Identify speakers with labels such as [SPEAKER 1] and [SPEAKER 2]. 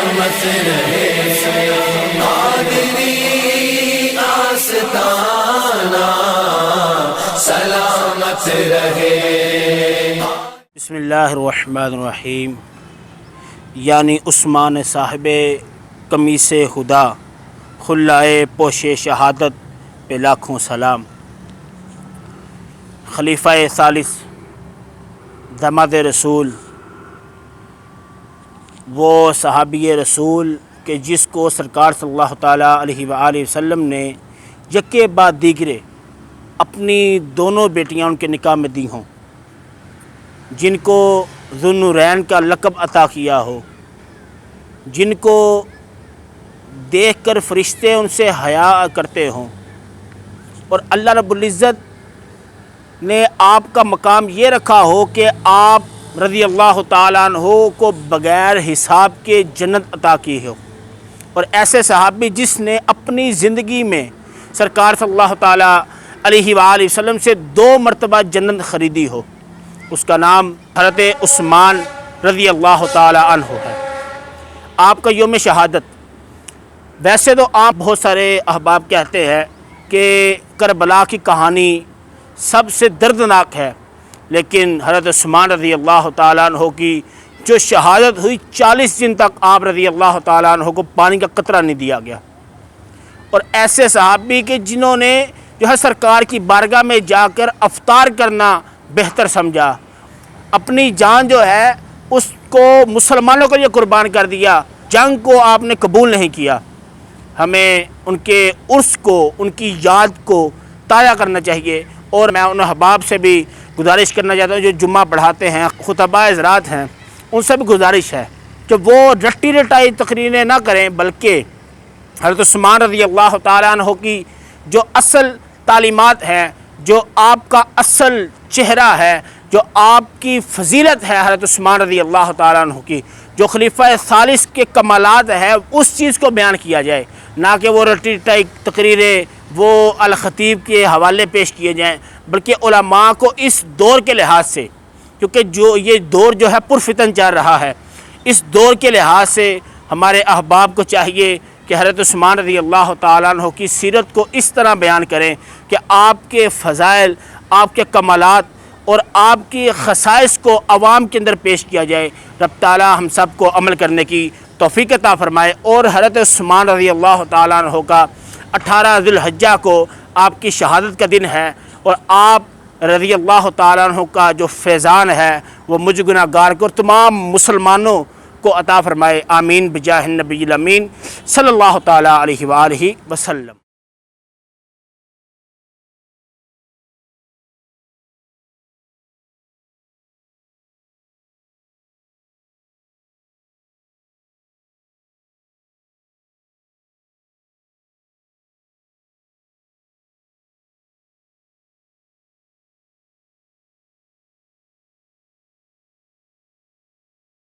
[SPEAKER 1] سلامت رہے قادری آستانہ سلامت رہے۔
[SPEAKER 2] بسم اللہ الرحمن الرحیم۔ یعنی عثمان صاحب قمیص خدا، خلائے پوش شہادت پہ لاکھوں سلام۔ خلیفہ ثالث داماد رسول، وہ صحابی رسول کہ جس کو سرکار صلی اللہ تعالیٰ علیہ وآلہ وسلم نے یکے بعد دیگرے اپنی دونوں بیٹیاں ان کے نکاح میں دی ہوں، جن کو ذو النورین کا لقب عطا کیا ہو، جن کو دیکھ کر فرشتے ان سے حیا کرتے ہوں، اور اللہ رب العزت نے آپ کا مقام یہ رکھا ہو کہ آپ رضی اللہ تعالیٰ عنہ کو بغیر حساب کے جنت عطا کی ہو۔ اور ایسے صحابی جس نے اپنی زندگی میں سرکار صلی اللہ تعالیٰ علیہ وآلہ وسلم سے 2 مرتبہ جنت خریدی ہو، اس کا نام حضرت عثمان رضی اللہ تعالیٰ عنہ ہے۔ آپ کا یوم شہادت، ویسے تو آپ بہت سارے احباب کہتے ہیں کہ کربلا کی کہانی سب سے دردناک ہے، لیکن حضرت عثمان رضی اللہ تعالیٰ عنہ کی جو شہادت ہوئی 40 دن تک آپ رضی اللہ تعالیٰ عنہ کو پانی کا قطرہ نہیں دیا گیا۔ اور ایسے صحابی کہ جنہوں نے جو ہے سرکار کی بارگاہ میں جا کر افطار کرنا بہتر سمجھا، اپنی جان جو ہے اس کو مسلمانوں کے لیے قربان کر دیا، جنگ کو آپ نے قبول نہیں کیا۔ ہمیں ان کے عرس کو، ان کی یاد کو تازہ کرنا چاہیے۔ اور میں ان احباب سے بھی گزارش کرنا چاہتا ہوں جو جمعہ پڑھاتے ہیں، خطباء حضرات ہیں، ان سے بھی گزارش ہے کہ وہ رٹی رٹائی تقریریں نہ کریں، بلکہ حضرت عثمان رضی اللہ تعالیٰ عنہ کی جو اصل تعلیمات ہیں، جو آپ کا اصل چہرہ ہے، جو آپ کی فضیلت ہے حضرت عثمان رضی اللہ تعالیٰ عنہ کی، جو خلیفہ ثالث کے کمالات ہیں، اس چیز کو بیان کیا جائے، نہ کہ وہ رٹی رٹائی تقریریں، وہ الخطیب کے حوالے پیش کیے جائیں، بلکہ علماء کو اس دور کے لحاظ سے، کیونکہ جو یہ دور جو ہے پرفتن چل رہا ہے، اس دور کے لحاظ سے ہمارے احباب کو چاہیے کہ حضرت عثمان رضی اللہ تعالیٰ عنہ کی سیرت کو اس طرح بیان کریں کہ آپ کے فضائل، آپ کے کمالات اور آپ کی خصائص کو عوام کے اندر پیش کیا جائے۔ رب تعالیٰ ہم سب کو عمل کرنے کی توفیق عطا فرمائے۔ اور حضرت عثمان رضی اللہ تعالیٰ عنہ کا 18 ذی الحجہ کو آپ کی شہادت کا دن ہے، اور آپ رضی اللہ تعالیٰ عنہ کا جو فیضان ہے وہ مجھ گناہگار کو اور تمام مسلمانوں کو عطا فرمائے۔ آمین بجاہ النبی الامین صلی اللہ تعالیٰ علیہ وآلہ وسلم۔